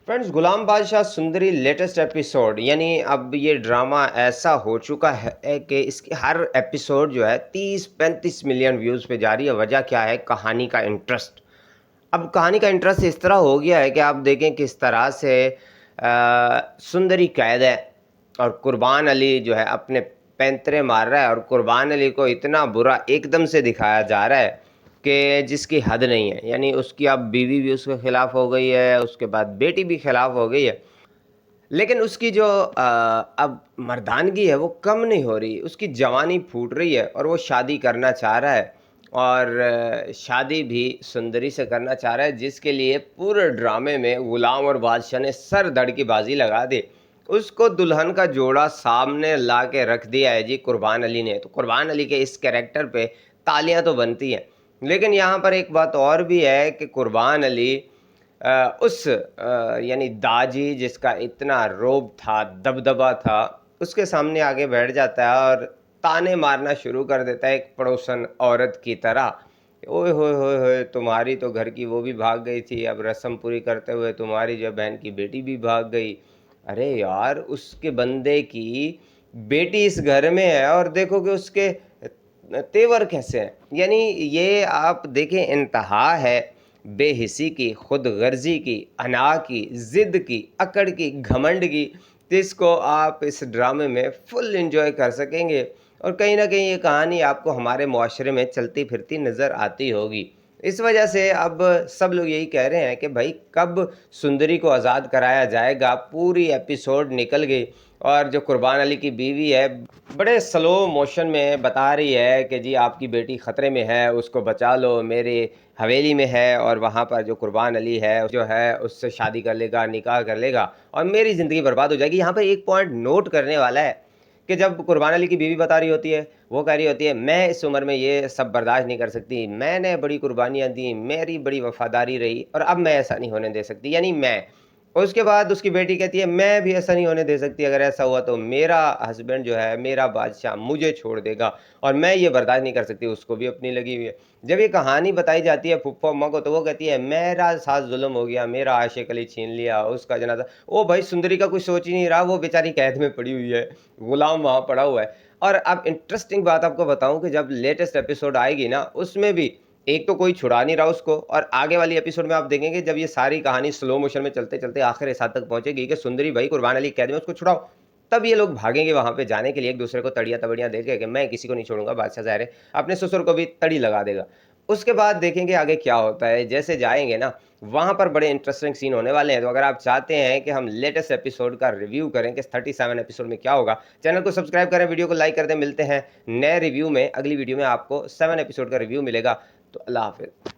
Friends, Ghulam بادشاہ Sundari latest episode, یعنی اب یہ ڈرامہ ایسا ہو چکا ہے کہ اس کی ہر ایپیسوڈ جو ہے 30-35 ملین ویوز پہ جاری ہے۔ وجہ کیا ہے؟ کہانی کا انٹرسٹ۔ اب کہانی کا انٹرسٹ اس طرح ہو گیا ہے کہ آپ دیکھیں کس طرح سے سندری قید ہے اور قربان علی جو ہے اپنے پینترے مار رہا ہے، اور قربان علی کو اتنا برا ایک دم سے دکھایا جا رہا ہے کہ جس کی حد نہیں ہے۔ یعنی اس کی اب بیوی بھی اس کے خلاف ہو گئی ہے، اس کے بعد بیٹی بھی خلاف ہو گئی ہے، لیکن اس کی جو اب مردانگی ہے وہ کم نہیں ہو رہی، اس کی جوانی پھوٹ رہی ہے اور وہ شادی کرنا چاہ رہا ہے، اور شادی بھی سندری سے کرنا چاہ رہا ہے، جس کے لیے پورے ڈرامے میں غلام اور بادشاہ نے سر دھڑ کی بازی لگا دی۔ اس کو دلہن کا جوڑا سامنے لا کے رکھ دیا ہے جی قربان علی نے۔ تو قربان علی کے اس کیریکٹر پہ تالیاں تو بنتی ہیں، لیکن یہاں پر ایک بات اور بھی ہے کہ قربان علی اس یعنی داجی جس کا اتنا روب تھا، دبدبا تھا، اس کے سامنے آگے بیٹھ جاتا ہے اور تانے مارنا شروع کر دیتا ہے ایک پڑوسن عورت کی طرح۔ اوئے ہوئے ہوئے ہوئے، تمہاری تو گھر کی وہ بھی بھاگ گئی تھی، اب رسم پوری کرتے ہوئے تمہاری جو بہن کی بیٹی بھی بھاگ گئی۔ ارے یار، اس کے بندے کی بیٹی اس گھر میں ہے اور دیکھو کہ اس کے تیور کیسے ہیں۔ یعنی یہ آپ دیکھیں، انتہا ہے بے حسی کی، خود غرضی کی، انا کی، ضد کی، اکڑ کی، گھمنڈ کی، جس کو آپ اس ڈرامے میں فل انجوائے کر سکیں گے۔ اور کہیں نہ کہیں یہ کہانی آپ کو ہمارے معاشرے میں چلتی پھرتی نظر آتی ہوگی۔ اس وجہ سے اب سب لوگ یہی کہہ رہے ہیں کہ بھائی کب سندری کو آزاد کرایا جائے گا۔ پوری ایپیسوڈ نکل گئی اور جو قربان علی کی بیوی ہے بڑے سلو موشن میں بتا رہی ہے کہ جی آپ کی بیٹی خطرے میں ہے، اس کو بچا لو، میرے حویلی میں ہے، اور وہاں پر جو قربان علی ہے جو ہے اس سے شادی کر لے گا، نکاح کر لے گا اور میری زندگی برباد ہو جائے گی۔ یہاں پہ ایک پوائنٹ نوٹ کرنے والا ہے کہ جب قربان علی کی بیوی بتا رہی ہوتی ہے، وہ کہہ رہی ہوتی ہے میں اس عمر میں یہ سب برداشت نہیں کر سکتی، میں نے بڑی قربانیاں دیں، میری بڑی وفاداری رہی، اور اب میں ایسا نہیں ہونے دے سکتی، یعنی میں۔ اور اس کے بعد اس کی بیٹی کہتی ہے میں بھی ایسا نہیں ہونے دے سکتی، اگر ایسا ہوا تو میرا ہسبینڈ جو ہے، میرا بادشاہ مجھے چھوڑ دے گا، اور میں یہ برداشت نہیں کر سکتی۔ اس کو بھی اپنی لگی ہوئی ہے۔ جب یہ کہانی بتائی جاتی ہے پھپھو اماں کو، تو وہ کہتی ہے میرا ساتھ ظلم ہو گیا، میرا عاشق علی چھین لیا، اس کا جنازہ۔ او بھائی، سندری کا کوئی سوچ ہی نہیں رہا، وہ بیچاری قید میں پڑی ہوئی ہے، غلام وہاں پڑا ہوا ہے۔ اور اب انٹرسٹنگ بات آپ کو بتاؤں کہ جب لیٹسٹ ایپیسوڈ آئے گی نا، اس میں بھی ایک تو کوئی چھڑا نہیں رہا اس کو، اور آگے والی ایپیسوڈ میں آپ دیکھیں گے جب یہ ساری کہانی سلو موشن میں چلتے چلتے آخر اس حد تک پہنچے گی کہ سندری بھائی قربان علی قید میں، اس کو چھڑاؤ، تب یہ لوگ بھاگیں گے وہاں پہ جانے کے لیے، ایک دوسرے کو تڑیاں تبڑیاں دے کے کہ میں کسی کو نہیں چھوڑوں گا۔ بادشاہ ظاہر ہے اپنے سسر کو بھی تڑی لگا دے گا۔ اس کے بعد دیکھیں گے آگے کیا ہوتا ہے۔ جیسے جائیں گے نا، وہاں پر بڑے انٹرسٹنگ سین ہونے والے ہیں۔ تو اگر آپ چاہتے ہیں کہ ہم لیٹسٹ ایپیسوڈ کا ریویو کریں کہ 37 ایپیسوڈ میں کیا ہوگا، چینل کو سبسکرائب کریں، ویڈیو کو لائک کر دیں۔ ملتے ہیں نئے ریویو میں، اگلی ویڈیو میں آپ کو 7 ایپیسوڈ کا ریویو ملے گا۔ تو اللہ حافظ۔